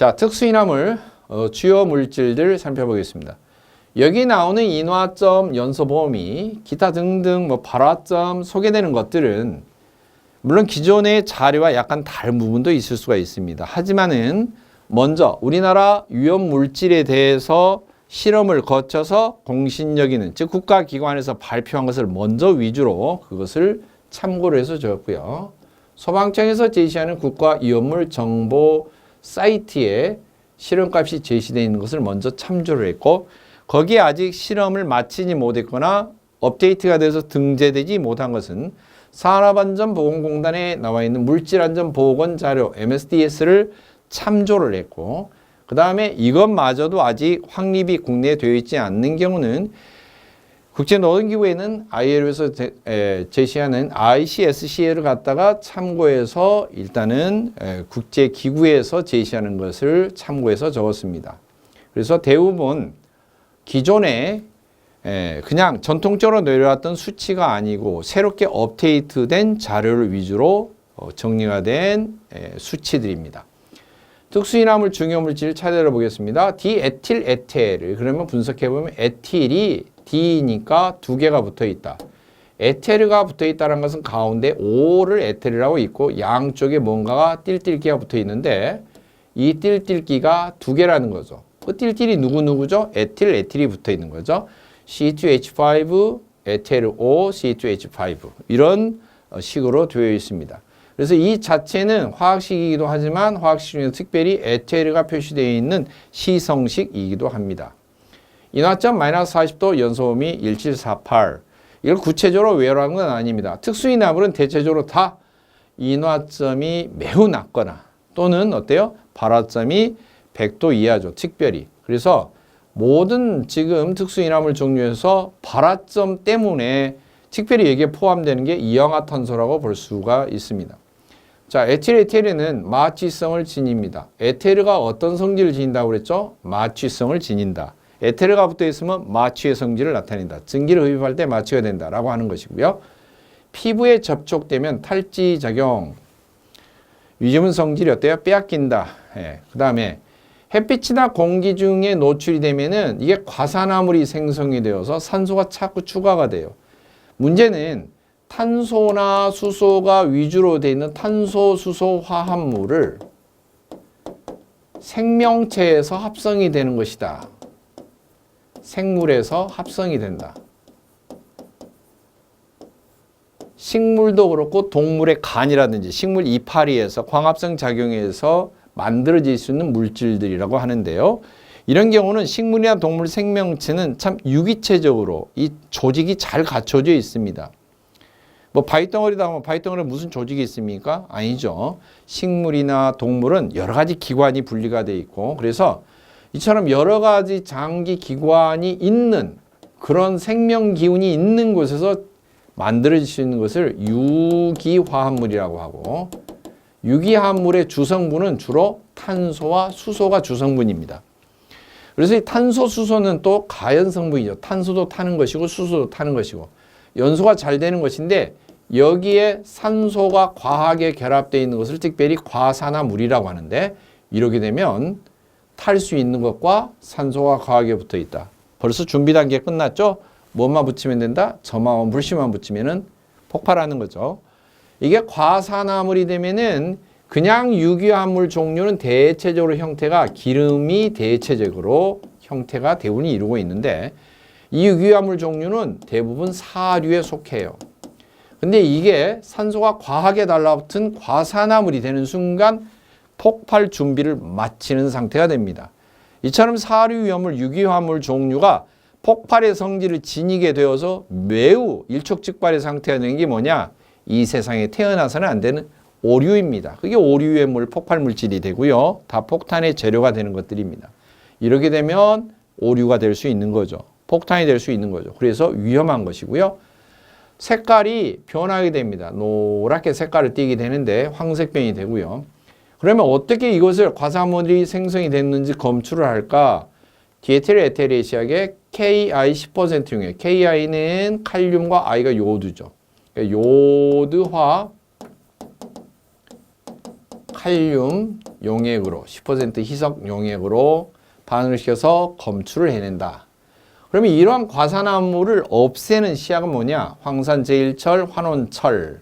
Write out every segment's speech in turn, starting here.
자, 특수인화물 주요 물질들 살펴보겠습니다. 여기 나오는 인화점, 연소범위, 기타 등등 발화점 소개되는 것들은 물론 기존의 자료와 약간 다른 부분도 있을 수가 있습니다. 하지만은 먼저 우리나라 위험 물질에 대해서 실험을 거쳐서 공신력 있는, 즉 국가기관에서 발표한 것을 먼저 위주로 그것을 참고를 해서 적었고요. 소방청에서 제시하는 국가 위험물 정보 사이트에 실험값이 제시되어 있는 것을 먼저 참조를 했고, 거기에 아직 실험을 마치지 못했거나 업데이트가 돼서 등재되지 못한 것은 산업안전보건공단에 나와 있는 물질안전보건 자료 MSDS를 참조를 했고, 그 다음에 이것마저도 아직 확립이 국내에 되어 있지 않는 경우는 국제노동기구에는 ILO에서 제시하는 ICSC를 갖다가 참고해서 일단은 국제기구에서 제시하는 것을 참고해서 적었습니다. 그래서 대부분 기존에 그냥 전통적으로 내려왔던 수치가 아니고 새롭게 업데이트된 자료를 위주로 정리가 된 수치들입니다. 특수인화물 중요물질을 차례로 보겠습니다. 디에틸 에테르, 그러면 분석해보면 에틸이 D니까 두 개가 붙어 있다. 에테르가 붙어 있다는 것은 가운데 O를 에테르라고 있고 양쪽에 뭔가가 띨띨기가 붙어 있는데 이 띨띨기가 두 개라는 거죠. 그 띨띨이 누구누구죠? 에틸, 에틸이 붙어 있는 거죠. C2H5, 에테르 O, C2H5 이런 식으로 되어 있습니다. 그래서 이 자체는 화학식이기도 하지만 화학식 중에서 특별히 에테르가 표시되어 있는 시성식이기도 합니다. 인화점 마이너스 40도 연소범위 1748. 이걸 구체적으로 외우라는 건 아닙니다. 특수인화물은 대체적으로 다 인화점이 매우 낮거나 또는 어때요? 발화점이 100도 이하죠. 특별히. 그래서 모든 지금 특수인화물 종류에서 발화점 때문에 특별히 여기에 포함되는 게 이氧화탄소라고 볼 수가 있습니다. 자, 에틸, 에테르는 마취성을 지닙니다. 에테르가 어떤 성질을 지닌다고 그랬죠? 마취성을 지닌다. 에테르가 붙어 있으면 마취의 성질을 나타낸다. 증기를 흡입할 때 마취가 된다라고 하는 것이고요. 피부에 접촉되면 탈지작용, 유지문 성질이 어때요? 빼앗긴다. 그 다음에 햇빛이나 공기 중에 노출이 되면은 이게 과산화물이 생성이 되어서 산소가 자꾸 추가가 돼요. 문제는 탄소나 수소가 위주로 되어 있는 탄소, 수소, 화합물을 생명체에서 합성이 되는 것이다. 생물에서 합성이 된다. 식물도 그렇고 동물의 간이라든지 식물 이파리에서 광합성 작용에서 만들어질 수 있는 물질들이라고 하는데요. 이런 경우는 식물이나 동물 생명체는 참 유기체적으로 이 조직이 잘 갖춰져 있습니다. 뭐 바위덩어리다 하면 바위덩어리에 무슨 조직이 있습니까? 아니죠. 식물이나 동물은 여러 가지 기관이 분리가 되어 있고 그래서 이처럼 여러 가지 장기 기관이 있는 그런 생명 기운이 있는 곳에서 만들어질 수 있는 것을 유기화합물이라고 하고 유기화합물의 주성분은 주로 탄소와 수소가 주성분입니다. 그래서 이 탄소, 수소는 또 가연성분이죠. 탄소도 타는 것이고 수소도 타는 것이고 연소가 잘 되는 것인데 여기에 산소가 과하게 결합되어 있는 것을 특별히 과산화물이라고 하는데 이렇게 되면 탈 수 있는 것과 산소가 과하게 붙어 있다. 벌써 준비 단계 끝났죠? 뭐만 붙이면 된다? 점화원 불씨만 붙이면은 폭발하는 거죠. 이게 과산화물이 되면은 그냥 유기화합물 종류는 대체적으로 형태가 기름이 대체적으로 형태가 대부분 이루고 있는데 이 유기화합물 종류는 대부분 사류에 속해요. 근데 이게 산소가 과하게 달라붙은 과산화물이 되는 순간 폭발 준비를 마치는 상태가 됩니다. 이처럼 사류 위험물 유기화합물 종류가 폭발의 성질을 지니게 되어서 매우 일촉즉발의 상태가 되는 게 뭐냐? 이 세상에 태어나서는 안 되는 오류입니다. 그게 오류의 물, 폭발 물질이 되고요. 다 폭탄의 재료가 되는 것들입니다. 이렇게 되면 오류가 될 수 있는 거죠. 폭탄이 될 수 있는 거죠. 그래서 위험한 것이고요. 색깔이 변하게 됩니다. 노랗게 색깔을 띠게 되는데 황색변이 되고요. 그러면 어떻게 이것을 과산화물이 생성이 됐는지 검출을 할까? 디에틸 에테르의 시약에 KI 10%용이에요. KI는 칼륨과 I가 요오드죠. 요드화 칼륨 용액으로 10% 희석 용액으로 반응을 시켜서 검출을 해낸다. 그러면 이러한 과산화물을 없애는 시약은 뭐냐? 황산 제일철, 환원철로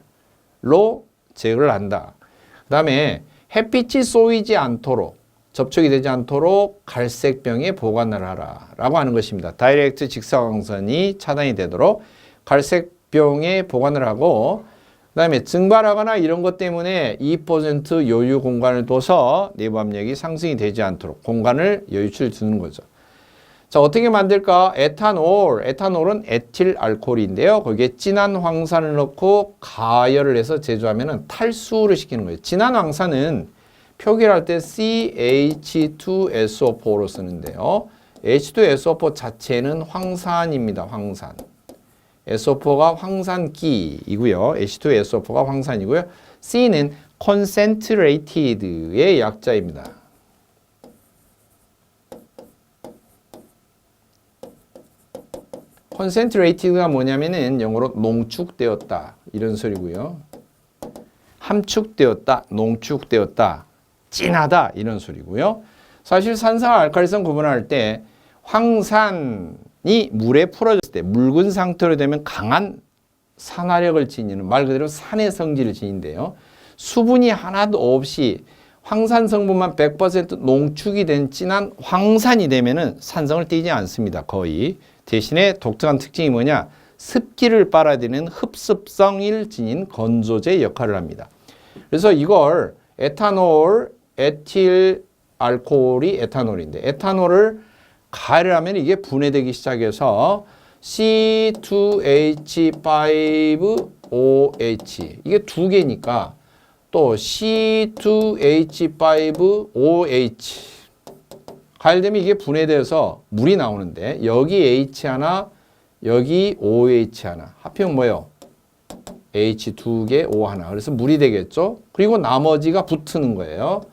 제거를 한다. 그 다음에 햇빛이 쏘이지 않도록, 접촉이 되지 않도록 갈색병에 보관을 하라 라고 하는 것입니다. 다이렉트 직사광선이 차단이 되도록 갈색병에 보관을 하고, 그 다음에 증발하거나 이런 것 때문에 2% 여유 공간을 둬서 내부 압력이 상승이 되지 않도록 공간을 여유치를 두는 거죠. 자, 어떻게 만들까? 에탄올. 에탄올은 에틸 알코올인데요. 거기에 진한 황산을 넣고 가열을 해서 제조하면 탈수를 시키는 거예요. 진한 황산은 표기할 때 CH2SO4로 쓰는데요. H2SO4 자체는 황산입니다. 황산. SO4가 황산기이고요. H2SO4가 황산이고요. C는 concentrated의 약자입니다. concentrated가 뭐냐면은 영어로 농축되었다 이런 소리고요. 함축되었다, 농축되었다, 진하다 이런 소리고요. 사실 산성과 알칼리성 구분할 때 황산이 물에 풀어졌을 때 묽은 상태로 되면 강한 산화력을 지니는 말 그대로 산의 성질을 지닌데요. 수분이 하나도 없이 황산 성분만 100% 농축이 된 진한 황산이 되면은 산성을 띠지 않습니다. 거의. 대신에 독특한 특징이 뭐냐? 습기를 빨아들이는 흡습성을 지닌 건조제 역할을 합니다. 그래서 이걸 에탄올, 에틸 알코올이 에탄올인데 에탄올을 가열을 하면 이게 분해되기 시작해서 C2H5OH 이게 두 개니까 또 C2H5OH 가열되면 이게 분해돼서 물이 나오는데 여기 H 하나 여기 OH 하나 합치면 뭐예요? H 두 개 O 하나 그래서 물이 되겠죠? 그리고 나머지가 붙는 거예요.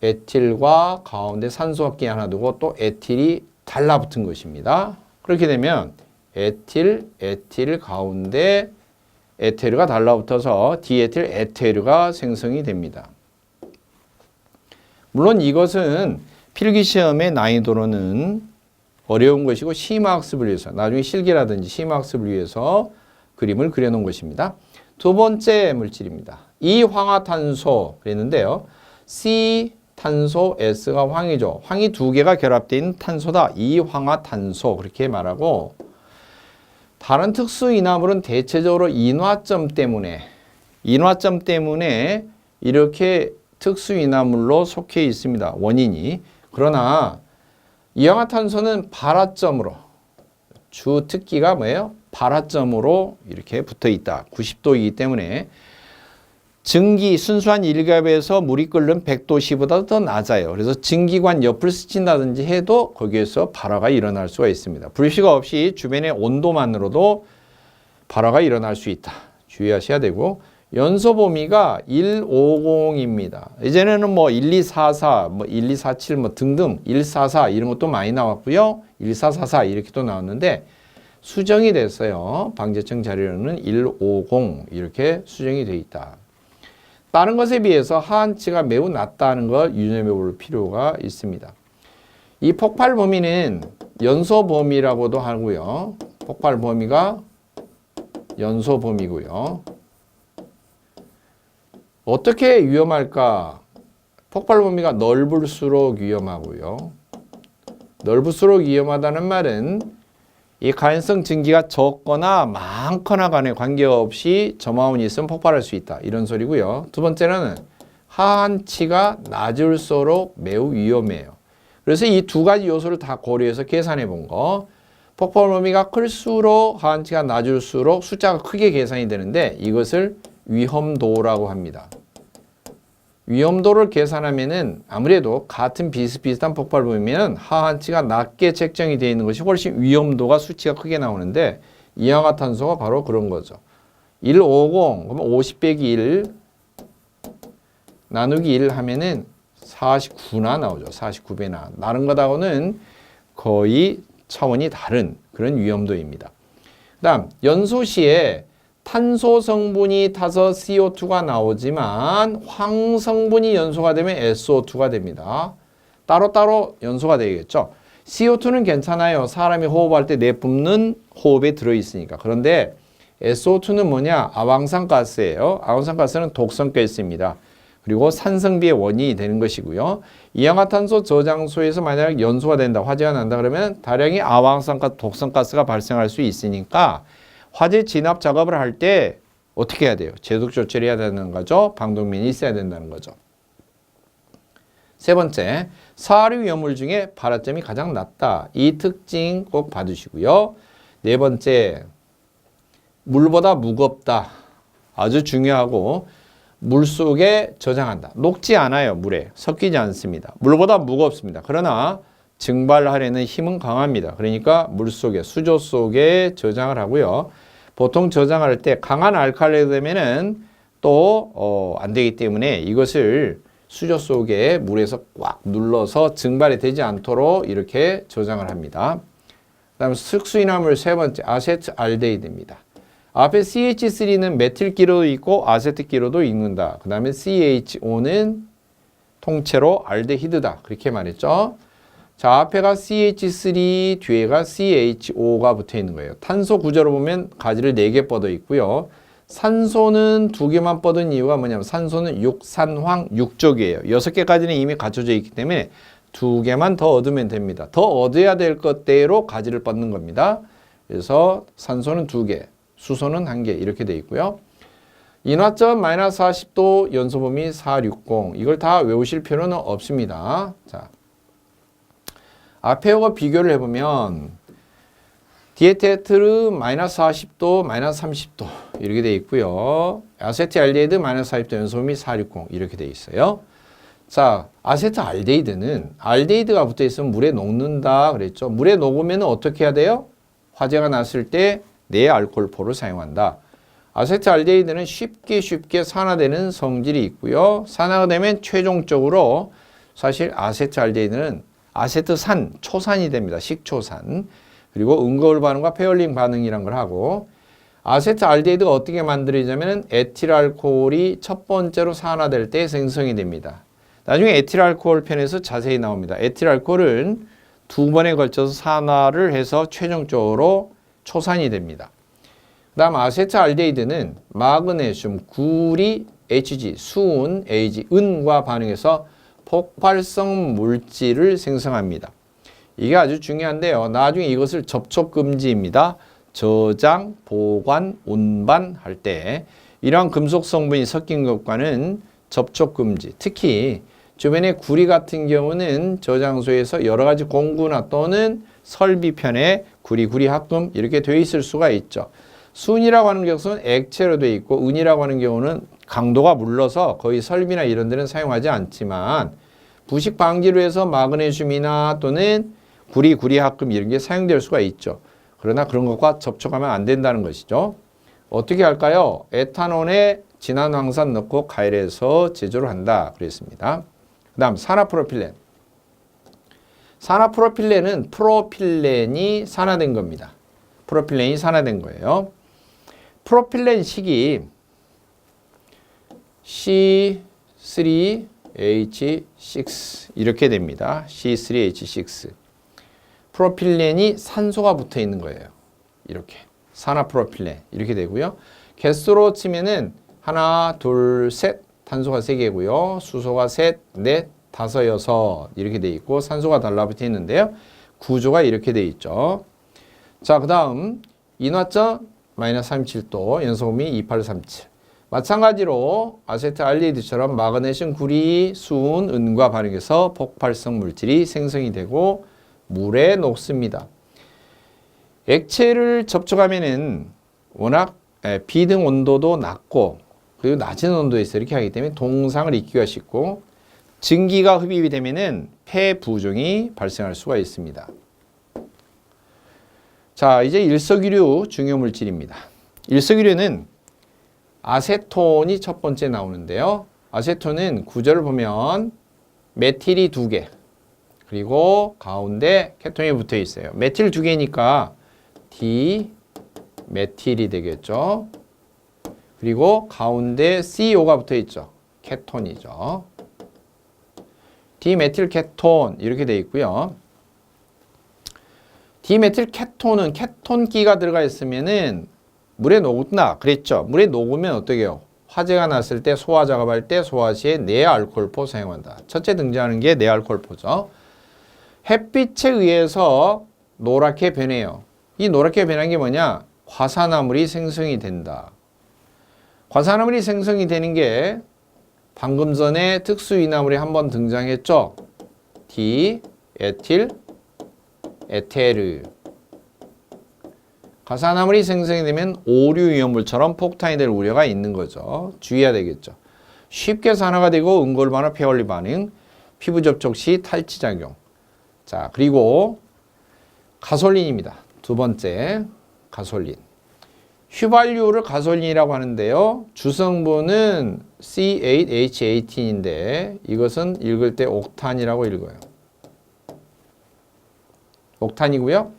에틸과 가운데 산소합기 하나 두고 또 에틸이 달라붙은 것입니다. 그렇게 되면 에틸 가운데 에테르가 달라붙어서 디에틸 에테르가 생성이 됩니다. 물론 이것은 필기시험의 난이도로는 어려운 것이고 심화학습을 위해서 나중에 실기라든지 심화학습을 위해서 그림을 그려놓은 것입니다. 두 번째 물질입니다. 이황화탄소 그랬는데요. C 탄소, S가 황이죠. 황이 두 개가 결합되어 있는 탄소다. 이황화탄소 그렇게 말하고 다른 특수이나물은 대체적으로 인화점 때문에 이렇게 특수이나물로 속해 있습니다. 원인이. 그러나 이황화탄소는 발화점으로 주 특기가 뭐예요? 발화점으로 이렇게 붙어 있다. 90도이기 때문에 증기, 순수한 일갑에서 물이 끓는 100도씨보다 더 낮아요. 그래서 증기관 옆을 스친다든지 해도 거기에서 발화가 일어날 수가 있습니다. 불씨가 없이 주변의 온도만으로도 발화가 일어날 수 있다. 주의하셔야 되고 연소 범위가 150입니다. 이제는 뭐 1244, 뭐 1247, 뭐 등등 144 이런 것도 많이 나왔고요. 1444 이렇게 또 나왔는데 수정이 됐어요. 방재청 자료로는 150 이렇게 수정이 돼 있다. 다른 것에 비해서 하한치가 매우 낮다는 걸 유념해 볼 필요가 있습니다. 이 폭발 범위는 연소 범위라고도 하고요. 폭발 범위가 연소 범위고요. 어떻게 위험할까? 폭발 범위가 넓을수록 위험하고요. 넓을수록 위험하다는 말은 이 가연성 증기가 적거나 많거나 간에 관계없이 저마운이 있으면 폭발할 수 있다. 이런 소리고요. 두 번째는 하한치가 낮을수록 매우 위험해요. 그래서 이 두 가지 요소를 다 고려해서 계산해 본 거. 폭발 범위가 클수록 하한치가 낮을수록 숫자가 크게 계산이 되는데 이것을 위험도라고 합니다. 위험도를 계산하면은 아무래도 같은 비슷비슷한 폭발 범위면 하한치가 낮게 책정이 되어 있는 것이 훨씬 위험도가 수치가 크게 나오는데 이황화탄소가 바로 그런 거죠. 150 그러면 50 빼기 1 나누기 1 하면은 49나 나오죠. 49배나. 다른 것하고는 거의 차원이 다른 그런 위험도입니다. 그 다음 연소 시에 탄소 성분이 타서 CO2가 나오지만 황 성분이 연소가 되면 SO2가 됩니다. 따로따로 연소가 되겠죠. CO2는 괜찮아요. 사람이 호흡할 때 내뿜는 호흡에 들어있으니까. 그런데 SO2는 뭐냐? 아황산가스예요. 아황산가스는 독성가스입니다. 그리고 산성비의 원인이 되는 것이고요. 이氧화탄소 저장소에서 만약 연소가 된다, 화재가 난다 그러면 다량의 아황산가스, 독성가스가 발생할 수 있으니까 화재 진압 작업을 할 때 어떻게 해야 돼요? 제동 조치를 해야 되는 거죠. 방독면이 있어야 된다는 거죠. 세 번째, 사활의 위험물 중에 발화점이 가장 낮다. 이 특징 꼭 봐두시고요. 네 번째, 물보다 무겁다. 아주 중요하고 물속에 저장한다. 녹지 않아요. 물에 섞이지 않습니다. 물보다 무겁습니다. 그러나 증발하려는 힘은 강합니다. 그러니까 물속에, 수조 속에 저장을 하고요. 보통 저장할 때 강한 알칼리가 되면은 또 안 되기 때문에 이것을 수조 속에 물에서 꽉 눌러서 증발이 되지 않도록 이렇게 저장을 합니다. 그다음 특수인화물 세 번째, 아세트알데히드입니다. 앞에 CH3는 메틸기로도 있고 아세트기로도 있는다. 그 다음에 CHO는 통째로 알데히드다. 그렇게 말했죠. 자, 앞에가 CH3, 뒤에가 CHO가 붙어 있는 거예요. 탄소 구조로 보면 가지를 4개 뻗어 있고요. 산소는 2개만 뻗은 이유가 뭐냐면 산소는 육산황 6족이에요. 6개까지는 이미 갖춰져 있기 때문에 2개만 더 얻으면 됩니다. 더 얻어야 될 것대로 가지를 뻗는 겁니다. 그래서 산소는 2개, 수소는 1개 이렇게 돼 있고요. 인화점 마이너스 40도 연소범위 460 이걸 다 외우실 필요는 없습니다. 자, 앞에와 비교를 해보면 디에테트르 마이너스 40도, 마이너스 30도 이렇게 돼 있고요. 아세트알데히드 마이너스 40도 연소범위 460 이렇게 돼 있어요. 자, 아세트알데히드는 알데히드가 붙어 있으면 물에 녹는다 그랬죠. 물에 녹으면 어떻게 해야 돼요? 화재가 났을 때 내알코올포를 사용한다. 아세트알데히드는 쉽게 산화되는 성질이 있고요. 산화가 되면 최종적으로 사실 아세트알데히드는 아세트산, 초산이 됩니다. 식초산. 그리고 응거울 반응과 페얼링 반응이란 걸 하고 아세트알데히드가 어떻게 만들어지냐면 에틸알코올이 첫 번째로 산화될 때 생성이 됩니다. 나중에 에틸알코올 편에서 자세히 나옵니다. 에틸알코올은 2번에 걸쳐서 산화를 해서 최종적으로 초산이 됩니다. 그 다음 아세트알데히드는 마그네슘, 구리, Hg, 수은, Ag, 은과 반응해서 폭발성 물질을 생성합니다. 이게 아주 중요한데요. 나중에 이것을 접촉금지입니다. 저장, 보관, 운반할 때 이러한 금속 성분이 섞인 것과는 접촉금지. 특히 주변의 구리 같은 경우는 저장소에서 여러 가지 공구나 또는 설비편에 구리 합금 이렇게 되어 있을 수가 있죠. 수은이라고 하는 것은 액체로 되어 있고 은이라고 하는 경우는 강도가 물러서 거의 설비나 이런 데는 사용하지 않지만 부식 방지를 위해서 마그네슘이나 또는 구리 합금 이런 게 사용될 수가 있죠. 그러나 그런 것과 접촉하면 안 된다는 것이죠. 어떻게 할까요? 에탄올에 진한 황산 넣고 가열해서 제조를 한다 그랬습니다. 그 다음 산화프로필렌. 산화프로필렌은 프로필렌이 산화된 겁니다. 프로필렌이 산화된 거예요. 프로필렌식이 C3H6 이렇게 됩니다. C3H6. 프로필렌이 산소가 붙어 있는 거예요. 이렇게. 산화프로필렌 이렇게 되고요. 개수로 치면은 하나, 둘, 셋 탄소가 3개고요. 수소가 셋, 넷, 다섯, 여섯 이렇게 돼 있고 산소가 달라붙어 있는데요. 구조가 이렇게 돼 있죠. 자, 그 다음 인화점 마이너스 37도 연소음이 2837. 마찬가지로 아세트알데히드처럼 마그네슘, 구리, 수은, 은과 반응해서 폭발성 물질이 생성이 되고 물에 녹습니다. 액체를 접촉하면은 워낙 비등 온도도 낮고 그리고 낮은 온도에서 이렇게 하기 때문에 동상을 익히기가 쉽고 증기가 흡입이 되면은 폐부종이 발생할 수가 있습니다. 자, 이제 일석이류 중요 물질입니다. 일석이류는 아세톤이 첫 번째 나오는데요. 아세톤은 구조를 보면 메틸이 2개 그리고 가운데 케톤이 붙어 있어요. 메틸 2개니까 D 메틸이 되겠죠. 그리고 가운데 CO가 붙어 있죠. 케톤이죠. 디메틸 케톤 이렇게 돼 있고요. 디메틸 케톤은 케톤기가 들어가 있으면은 물에 녹는다 그랬죠. 물에 녹으면 어떻게 해요? 화재가 났을 때 소화 작업할 때 소화 시에 내알코올포 사용한다. 첫째 등장하는 게 내알코올포죠. 햇빛에 의해서 노랗게 변해요. 이 노랗게 변한 게 뭐냐? 과산화물이 생성이 된다. 과산화물이 생성이 되는 게 방금 전에 특수이나물이 한번 등장했죠. 디에틸 에테르. 과산화물이 생성이 되면 오류위험물처럼 폭탄이 될 우려가 있는 거죠. 주의해야 되겠죠. 쉽게 산화가 되고 응골반화 폐원리 반응, 피부 접촉 시 탈취작용. 자, 그리고 가솔린입니다. 두 번째, 가솔린. 휘발유를 가솔린이라고 하는데요. 주성분은 C8H18인데 이것은 읽을 때 옥탄이라고 읽어요. 옥탄이고요.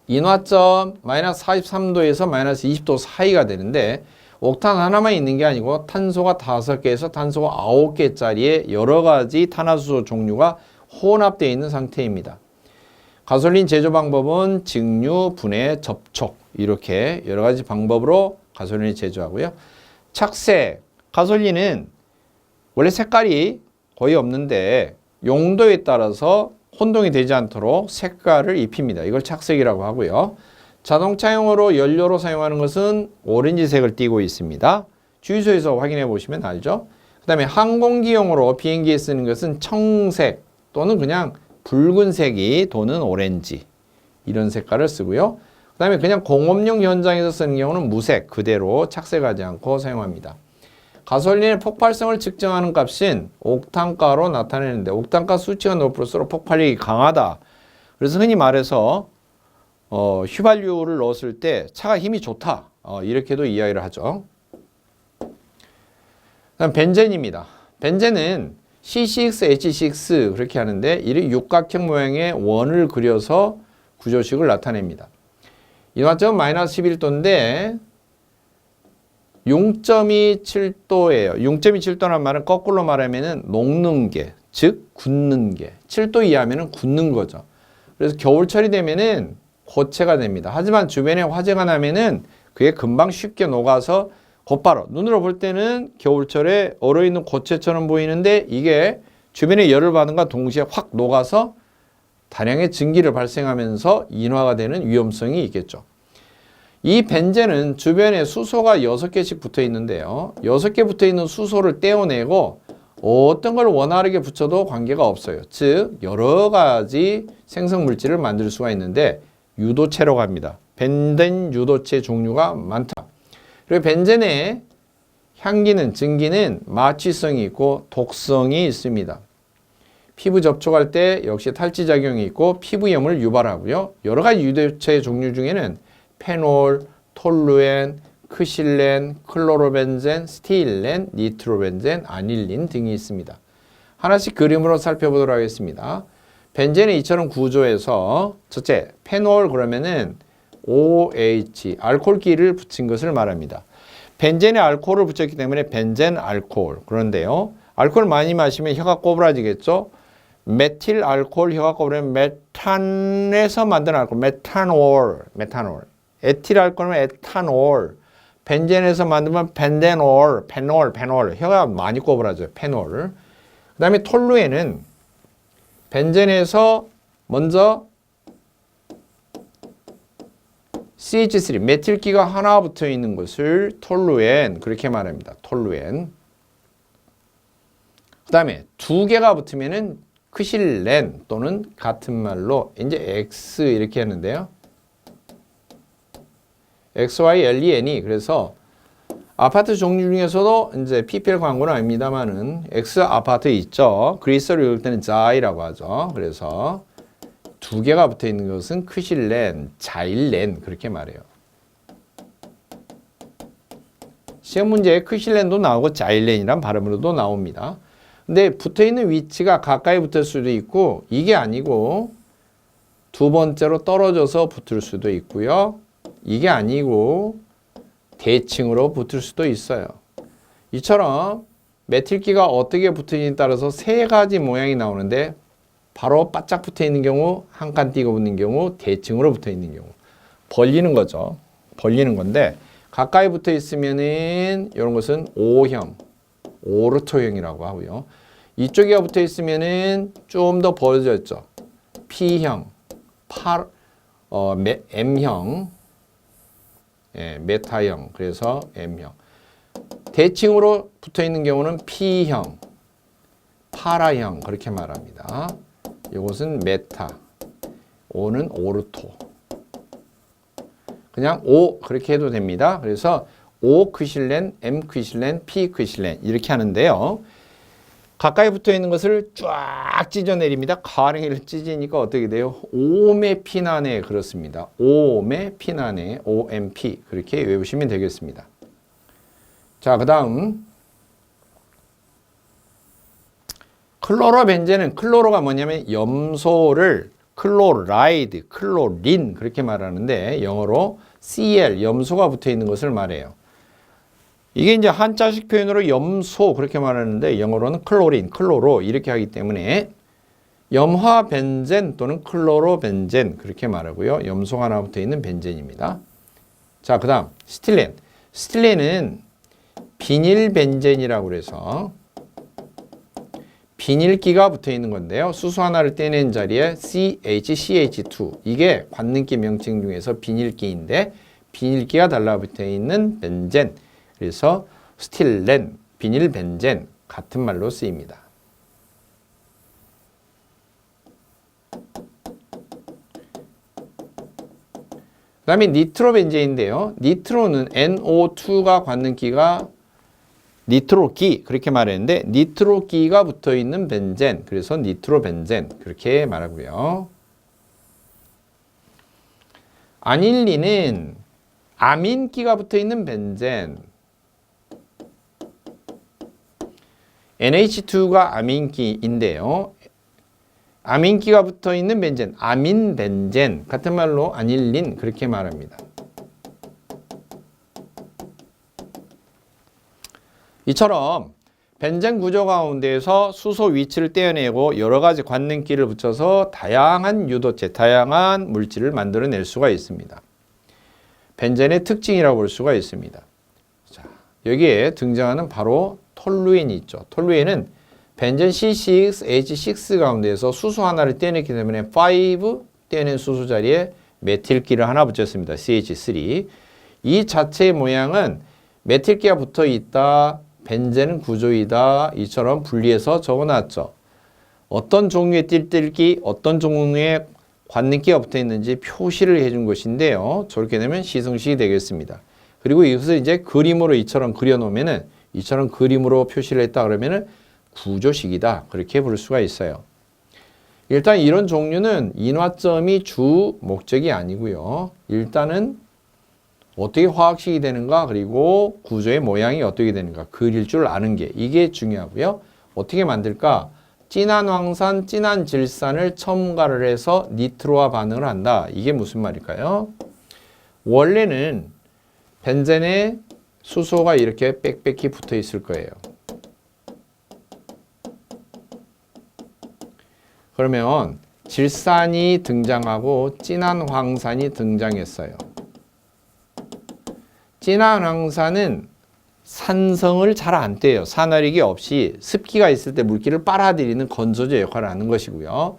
인화점 마이너스 43도에서 마이너스 20도 사이가 되는데 옥탄 하나만 있는 게 아니고 탄소가 5개에서 탄소가 9개짜리의 여러 가지 탄화수소 종류가 혼합되어 있는 상태입니다. 가솔린 제조 방법은 증류, 분해, 접촉 이렇게 여러 가지 방법으로 가솔린을 제조하고요. 착색, 가솔린은 원래 색깔이 거의 없는데 용도에 따라서 혼동이 되지 않도록 색깔을 입힙니다. 이걸 착색이라고 하고요. 자동차용으로 연료로 사용하는 것은 오렌지색을 띠고 있습니다. 주유소에서 확인해 보시면 알죠. 그 다음에 항공기용으로 비행기에 쓰는 것은 청색 또는 그냥 붉은색이 도는 오렌지 이런 색깔을 쓰고요. 그 다음에 그냥 공업용 현장에서 쓰는 경우는 무색 그대로 착색하지 않고 사용합니다. 가솔린의 폭발성을 측정하는 값은 옥탄가로 나타내는데 옥탄가 수치가 높을수록 폭발력이 강하다. 그래서 흔히 말해서 휘발유를 넣었을 때 차가 힘이 좋다. 이렇게도 이야기를 하죠. 그다음 벤젠입니다. 벤젠은 C6H6 그렇게 하는데 이 육각형 모양의 원을 그려서 구조식을 나타냅니다. 인화점은 마이너스 11도인데 0.27도예요. 0.27도란 말은 거꾸로 말하면 녹는 게, 즉 굳는 게. 7도 이하면 굳는 거죠. 그래서 겨울철이 되면은 고체가 됩니다. 하지만 주변에 화재가 나면은 그게 금방 쉽게 녹아서 곧바로 눈으로 볼 때는 겨울철에 얼어있는 고체처럼 보이는데 이게 주변에 열을 받는과 동시에 확 녹아서 다량의 증기를 발생하면서 인화가 되는 위험성이 있겠죠. 이 벤젠은 주변에 수소가 6개씩 붙어 있는데요. 6개 붙어 있는 수소를 떼어내고 어떤 걸 원활하게 붙여도 관계가 없어요. 즉 여러 가지 생성물질을 만들 수가 있는데 유도체라고 합니다. 벤젠 유도체 종류가 많다. 그리고 벤젠의 향기는 증기는 마취성이 있고 독성이 있습니다. 피부 접촉할 때 역시 탈취작용이 있고 피부염을 유발하고요. 여러 가지 유도체 종류 중에는 페놀, 톨루엔, 크실렌, 클로로벤젠, 스티일렌, 니트로벤젠, 아닐린 등이 있습니다. 하나씩 그림으로 살펴보도록 하겠습니다. 벤젠의 이처럼 구조에서 첫째, 페놀 그러면은 OH, 알코올기를 붙인 것을 말합니다. 벤젠에 알코올을 붙였기 때문에 벤젠 알코올. 그런데요, 알코올 많이 마시면 혀가 꼬부라지겠죠? 메틸 알코올 혀가 꼬부라면 메탄에서 만든 알코올, 메탄올. 에틸 알코올은 에탄올. 벤젠에서 만들면 벤덴올, 페놀. 혀가 많이 꼬부라져요. 페놀. 그 다음에 톨루엔은 벤젠에서 먼저 CH3, 메틸기가 하나 붙어 있는 것을 톨루엔, 그렇게 말합니다. 톨루엔. 그 다음에 두 개가 붙으면은 크실렌 또는 같은 말로 이제 X 이렇게 하는데요. XYLEN이 그래서 아파트 종류 중에서도 이제 PPL 광고는 아닙니다만은 X 아파트 있죠. 그리스어를 읽을 때는 자이라고 하죠. 그래서 두 개가 붙어 있는 것은 크실렌, 자일렌 그렇게 말해요. 시험 문제에 크실렌도 나오고 자일렌이란 발음으로도 나옵니다. 근데 붙어 있는 위치가 가까이 붙을 수도 있고 이게 아니고 두 번째로 떨어져서 붙을 수도 있고요. 이게 아니고 대칭으로 붙을 수도 있어요. 이처럼 메틸기가 어떻게 붙으냐에 따라서 세 가지 모양이 나오는데 바로 바짝 붙어 있는 경우, 한 칸 띄고 붙는 경우, 대칭으로 붙어 있는 경우. 벌리는 거죠. 벌리는 건데 가까이 붙어 있으면은 이런 것은 O형, 오르토형이라고 하고요. 이쪽에 붙어 있으면은 좀 더 벌어져 있죠. P형, M형, 예, 메타형, 그래서 M형. 대칭으로 붙어 있는 경우는 P형, 파라형 그렇게 말합니다. 이것은 메타, O는 오르토. 그냥 O 그렇게 해도 됩니다. 그래서 O 퀴실렌, M 퀴실렌, P 퀴실렌 이렇게 하는데요. 가까이 붙어 있는 것을 쫙 찢어내립니다. 가랭이를 찢으니까 어떻게 돼요? 오메 피나네 그렇습니다. 오메 피나네, OMP 그렇게 외우시면 되겠습니다. 자, 그 다음 클로로벤젠은 클로로가 뭐냐면 염소를 클로라이드, 클로린 그렇게 말하는데 영어로 Cl, 염소가 붙어 있는 것을 말해요. 이게 이제 한자식 표현으로 염소 그렇게 말하는데 영어로는 클로린, 클로로 이렇게 하기 때문에 염화벤젠 또는 클로로벤젠 그렇게 말하고요. 염소가 하나 붙어 있는 벤젠입니다. 자, 그 다음 스틸렌. 스틸렌은 비닐벤젠이라고 그래서 비닐기가 붙어 있는 건데요. 수소 하나를 떼낸 자리에 CH2 이게 관능기 명칭 중에서 비닐기인데 비닐기가 달라붙어 있는 벤젠 그래서 스틸렌, 비닐벤젠 같은 말로 쓰입니다. 그 다음에 니트로벤젠인데요. 니트로는 NO2가 관능기가 니트로기 그렇게 말했는데 니트로기가 붙어있는 벤젠 그래서 니트로벤젠 그렇게 말하고요. 아닐린은 아민기가 붙어있는 벤젠 NH2가 아민기인데요. 아민기가 붙어있는 벤젠 아민벤젠 같은 말로 아닐린 그렇게 말합니다. 이처럼 벤젠 구조 가운데에서 수소 위치를 떼어내고 여러 가지 관능기를 붙여서 다양한 유도체, 다양한 물질을 만들어낼 수가 있습니다. 벤젠의 특징이라고 볼 수가 있습니다. 자, 여기에 등장하는 바로 톨루엔이 있죠. 톨루엔은 벤젠 C6H6 가운데에서 수소 하나를 떼어냈기 때문에 5 떼어낸 수소 자리에 메틸기를 하나 붙였습니다. CH3. 이 자체의 모양은 메틸기가 붙어 있다. 벤젠은 구조이다. 이처럼 분리해서 적어놨죠. 어떤 종류의 띨띨기, 어떤 종류의 관능기가 붙어 있는지 표시를 해준 것인데요. 저렇게 되면 시승식이 되겠습니다. 그리고 이것을 이제 그림으로 이처럼 그려놓으면은 이처럼 그림으로 표시를 했다 그러면은 구조식이다. 그렇게 부를 수가 있어요. 일단 이런 종류는 인화점이 주 목적이 아니고요. 일단은 어떻게 화학식이 되는가 그리고 구조의 모양이 어떻게 되는가 그릴 줄 아는 게 이게 중요하고요. 어떻게 만들까? 진한 황산, 진한 질산을 첨가를 해서 니트로와 반응을 한다. 이게 무슨 말일까요? 원래는 벤젠에 수소가 이렇게 빽빽히 붙어 있을 거예요. 그러면 질산이 등장하고 진한 황산이 등장했어요. 진한 황산은 산성을 잘 안 떼요. 산화력이 없이 습기가 있을 때 물기를 빨아들이는 건조제 역할을 하는 것이고요.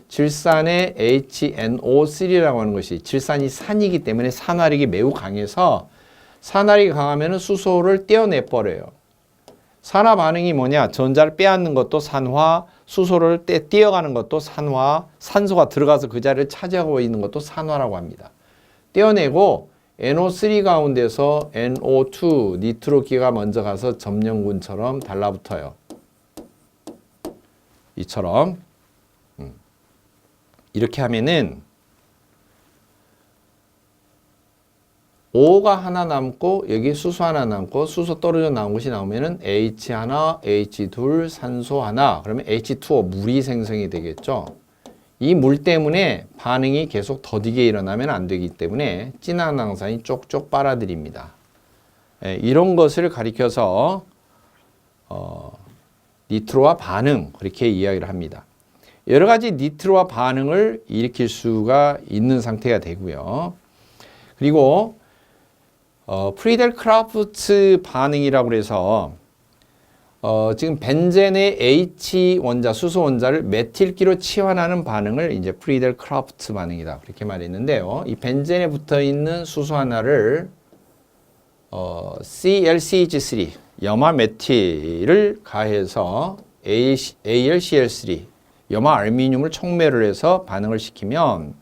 질산의 HNO3라고 하는 것이 질산이 산이기 때문에 산화력이 매우 강해서 산화력이 강하면 수소를 떼어내버려요. 산화 반응이 뭐냐? 전자를 빼앗는 것도 산화, 수소를 떼어가는 것도 산화, 산소가 들어가서 그 자리를 차지하고 있는 것도 산화라고 합니다. 떼어내고 NO3 가운데서 NO2, 니트로기가 먼저 가서 점령군처럼 달라붙어요. 이처럼 이렇게 하면은 O가 하나 남고 여기 수소 하나 남고 수소 떨어져 나온 것이 나오면은 H 하나, H 둘, 산소 하나 그러면 H2O 물이 생성이 되겠죠. 이 물 때문에 반응이 계속 더디게 일어나면 안 되기 때문에 진한 황산이 쪽쪽 빨아들입니다. 이런 것을 가리켜서 니트로와 반응 그렇게 이야기를 합니다. 여러 가지 니트로와 반응을 일으킬 수가 있는 상태가 되고요. 그리고 프리델 크라프트 반응이라고 해서 지금 벤젠의 H 원자, 수소 원자를 메틸기로 치환하는 반응을 이제 프리델 크라프트 반응이다. 그렇게 말했는데요. 이 벤젠에 붙어 있는 수소 하나를 ClCH3 염화 메틸을 가해서 AlCl3 염화 알루미늄을 촉매를 해서 반응을 시키면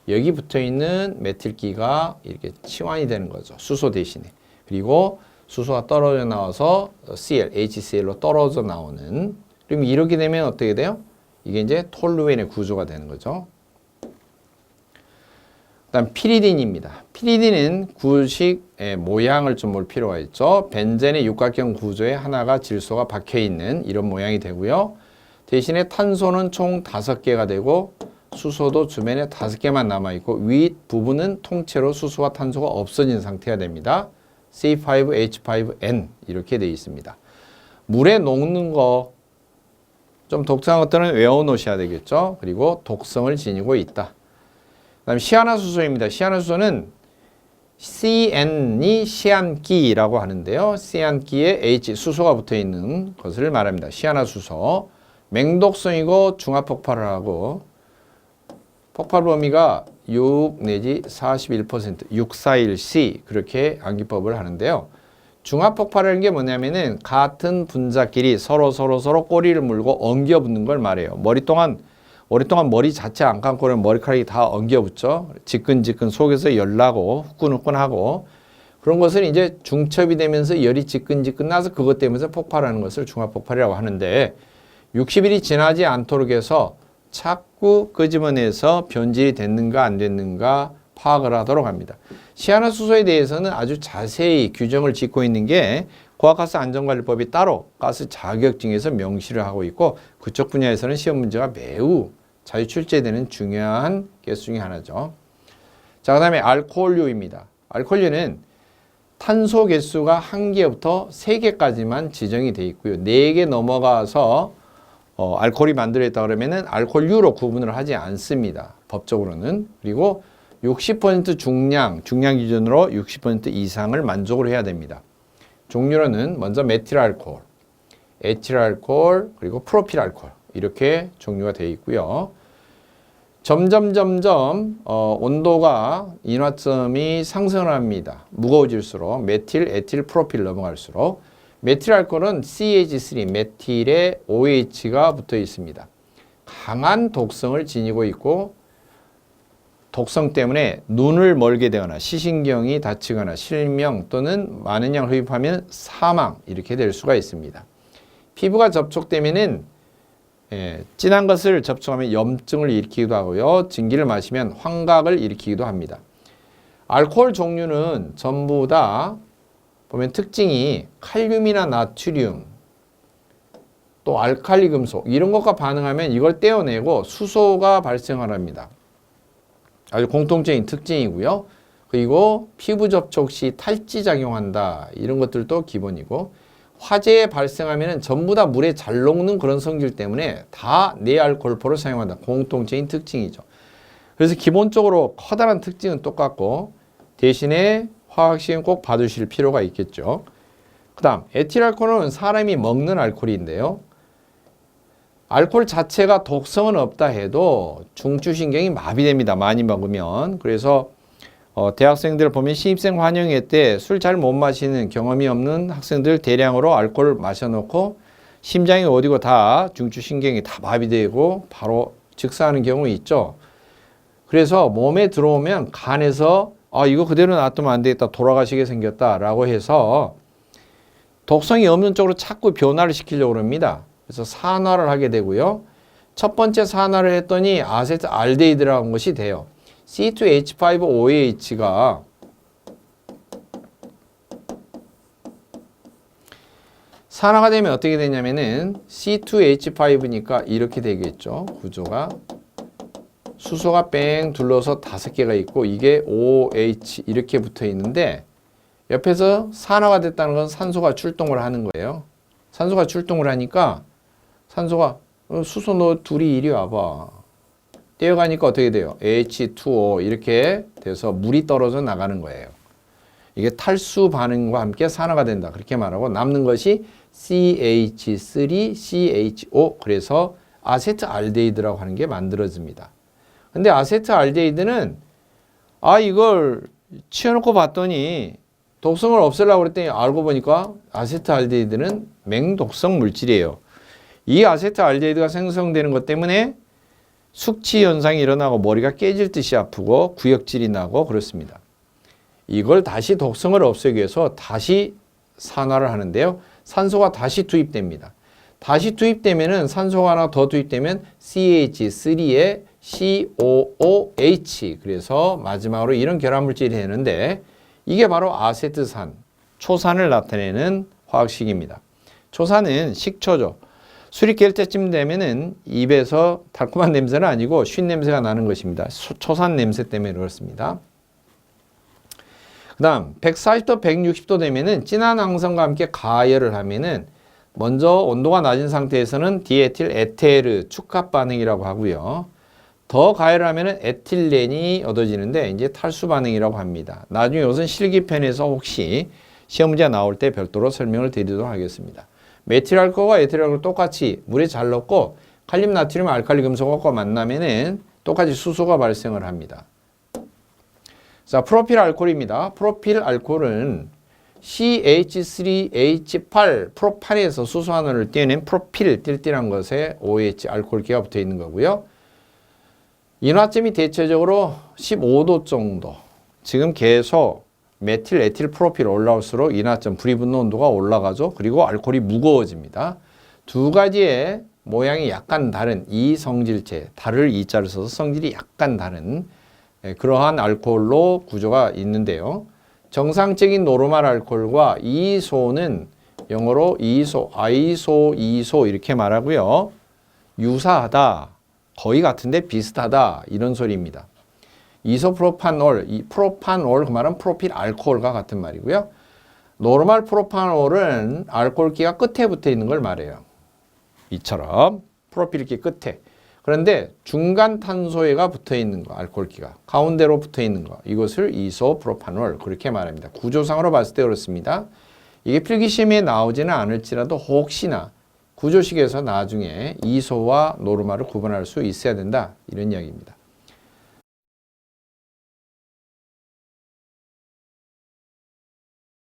여기 붙어 있는 메틸기가 이렇게 치환이 되는 거죠. 수소 대신에. 그리고 수소가 떨어져 나와서 HCl로 떨어져 나오는. 그럼 이렇게 되면 어떻게 돼요? 이게 이제 톨루엔의 구조가 되는 거죠. 그다음 피리딘입니다. 피리딘은 구식의 모양을 좀 볼 필요가 있죠. 벤젠의 육각형 구조에 하나가 질소가 박혀 있는 이런 모양이 되고요. 대신에 탄소는 총 5개가 되고 수소도 주변에 5개만 남아 있고 윗 부분은 통째로 수소와 탄소가 없어진 상태가 됩니다. C5H5N 이렇게 되어 있습니다. 물에 녹는 거 좀 독특한 것들은 외워놓으셔야 되겠죠. 그리고 독성을 지니고 있다. 그다음 시아나수소입니다. 시아나수소는 CN이 시안기라고 하는데요. 시안기에 H 수소가 붙어 있는 것을 말합니다. 시아나수소 맹독성이고 중합폭발을 하고 폭발 범위가 6 내지 41% 641C 그렇게 암기법을 하는데요. 중합폭발이라는 게 뭐냐면은 같은 분자끼리 서로 꼬리를 물고 엉겨 붙는 걸 말해요. 오랫동안 머리 자체 안 감고는 머리카락이 다 엉겨 붙죠. 지끈지끈 속에서 열나고 후끈후끈하고 그런 것을 이제 중첩이 되면서 열이 지끈지끈 나서 그것 때문에 폭발하는 것을 중합폭발이라고 하는데 60일이 지나지 않도록 해서 자꾸 끄집어내서 변질이 됐는가 안 됐는가 파악을 하도록 합니다. 시아나수소에 대해서는 아주 자세히 규정을 짓고 있는 게 고압가스 안전관리법이 따로 가스 자격증에서 명시를 하고 있고 그쪽 분야에서는 시험 문제가 매우 자주 출제되는 중요한 개수 중에 하나죠. 자, 그 다음에 알코올류입니다. 알코올류는 탄소 개수가 1개부터 3개까지만 지정이 되어 있고요. 4개 넘어가서 알코올이 만들어졌다 그러면은 알코올류로 구분을 하지 않습니다. 법적으로는. 그리고 60% 중량 기준으로 60% 이상을 만족을 해야 됩니다. 종류로는 먼저 메틸알코올, 에틸알코올, 그리고 프로필알코올 이렇게 종류가 되어 있고요. 점점 온도가 인화점이 상승을 합니다. 무거워질수록 메틸, 에틸, 프로필 넘어갈수록 메틸알코올은 CH3 메틸에 OH가 붙어 있습니다. 강한 독성을 지니고 있고 독성 때문에 눈을 멀게 되거나 시신경이 다치거나 실명 또는 많은 양을 흡입하면 사망 이렇게 될 수가 있습니다. 피부가 접촉되면은 진한 것을 접촉하면 염증을 일으키기도 하고요. 진기를 마시면 환각을 일으키기도 합니다. 알코올 종류는 전부 다 보면 특징이 칼륨이나 나트륨 또 알칼리 금속 이런 것과 반응하면 이걸 떼어내고 수소가 발생을 합니다. 아주 공통적인 특징이고요. 그리고 피부 접촉 시 탈지작용한다. 이런 것들도 기본이고 화재에 발생하면 전부 다 물에 잘 녹는 그런 성질 때문에 다 내알콜포를 사용한다. 공통적인 특징이죠. 그래서 기본적으로 커다란 특징은 똑같고 대신에 화학식은 꼭 봐두실 필요가 있겠죠. 그 다음 에틸알코올은 사람이 먹는 알코올인데요. 알코올 자체가 독성은 없다 해도 중추신경이 마비됩니다. 많이 먹으면. 그래서 대학생들 보면 신입생 환영회 때 술 잘 못 마시는 경험이 없는 학생들 대량으로 알코올 마셔놓고 심장이 어디고 다 중추신경이 다 마비되고 바로 즉사하는 경우 있죠. 그래서 몸에 들어오면 간에서 이거 그대로 놔두면 안 되겠다. 돌아가시게 생겼다라고 해서 독성이 없는 쪽으로 자꾸 변화를 시키려고 합니다. 그래서 산화를 하게 되고요. 첫 번째 산화를 했더니 아세트알데히드라는 것이 돼요. C2H5OAH가 산화가 되면 어떻게 되냐면은 C2H5니까 이렇게 되겠죠. 구조가 수소가 뺑 둘러서 5개가 있고 이게 OH 이렇게 붙어 있는데 옆에서 산화가 됐다는 건 산소가 출동을 하는 거예요. 산소가 출동을 하니까 산소가 수소 너 둘이 이리 와봐. 떼어가니까 어떻게 돼요? H2O 이렇게 돼서 물이 떨어져 나가는 거예요. 이게 탈수 반응과 함께 산화가 된다. 그렇게 말하고 남는 것이 CH3CHO 그래서 아세트알데히드라고 하는 게 만들어집니다. 근데 아세트알데히드는 이걸 치워놓고 봤더니 독성을 없애려고 그랬더니 알고 보니까 아세트알데히드는 맹독성 물질이에요. 이 아세트알데히드가 생성되는 것 때문에 숙취 현상이 일어나고 머리가 깨질 듯이 아프고 구역질이 나고 그렇습니다. 이걸 다시 독성을 없애기 위해서 다시 산화를 하는데요. 산소가 다시 투입됩니다. 다시 투입되면은 산소가 하나 더 투입되면 CH3에 COOH 그래서 마지막으로 이런 결합물질이 되는데 이게 바로 아세트산, 초산을 나타내는 화학식입니다. 초산은 식초죠. 술이 깰 때쯤 되면은 입에서 달콤한 냄새는 아니고 쉰 냄새가 나는 것입니다. 초산 냄새 때문에 그렇습니다. 그 다음 140도 160도 되면은 진한 항성과 함께 가열을 하면은 먼저 온도가 낮은 상태에서는 디에틸 에테르 축합 반응이라고 하고요. 더 가열을 하면은 에틸렌이 얻어지는데 이제 탈수 반응이라고 합니다. 나중에 이것은 실기편에서 혹시 시험 문제 나올 때 별도로 설명을 드리도록 하겠습니다. 메틸알코올과 에틸알코올 똑같이 물에 잘 넣고 칼륨, 나트륨, 알칼리 금속과 만나면은 똑같이 수소가 발생을 합니다. 자, 프로필 알코올입니다. 프로필 알코올은 CH3H8 프로판에서 수소환원을 떼어낸 프로필 띨띨한 것에 OH 알코올기가 붙어 있는 거고요. 인화점이 대체적으로 15도 정도. 지금 계속 메틸, 에틸, 프로필 올라올수록 인화점, 불이 붙는 온도가 올라가죠. 그리고 알코올이 무거워집니다. 두 가지의 모양이 약간 다른 이 성질체, 달을 이자를 써서 성질이 약간 다른 그러한 알코올로 구조가 있는데요. 정상적인 노르말 알코올과 이소는 영어로 이소, 이소 이렇게 말하고요. 유사하다, 거의 같은데 비슷하다 이런 소리입니다. 이소프로파놀, 프로파놀 그 말은 프로필 알코올과 같은 말이고요. 노르말 프로파놀은 알코올기가 끝에 붙어 있는 걸 말해요. 이처럼 프로필기 끝에. 그런데 중간 탄소에가 붙어 있는 거, 알코올기가 가운데로 붙어 있는 거, 이것을 이소프로파놀 그렇게 말합니다. 구조상으로 봤을 때 그렇습니다. 이게 필기시험에 나오지는 않을지라도 혹시나 구조식에서 나중에 이소와 노르말을 구분할 수 있어야 된다 이런 이야기입니다.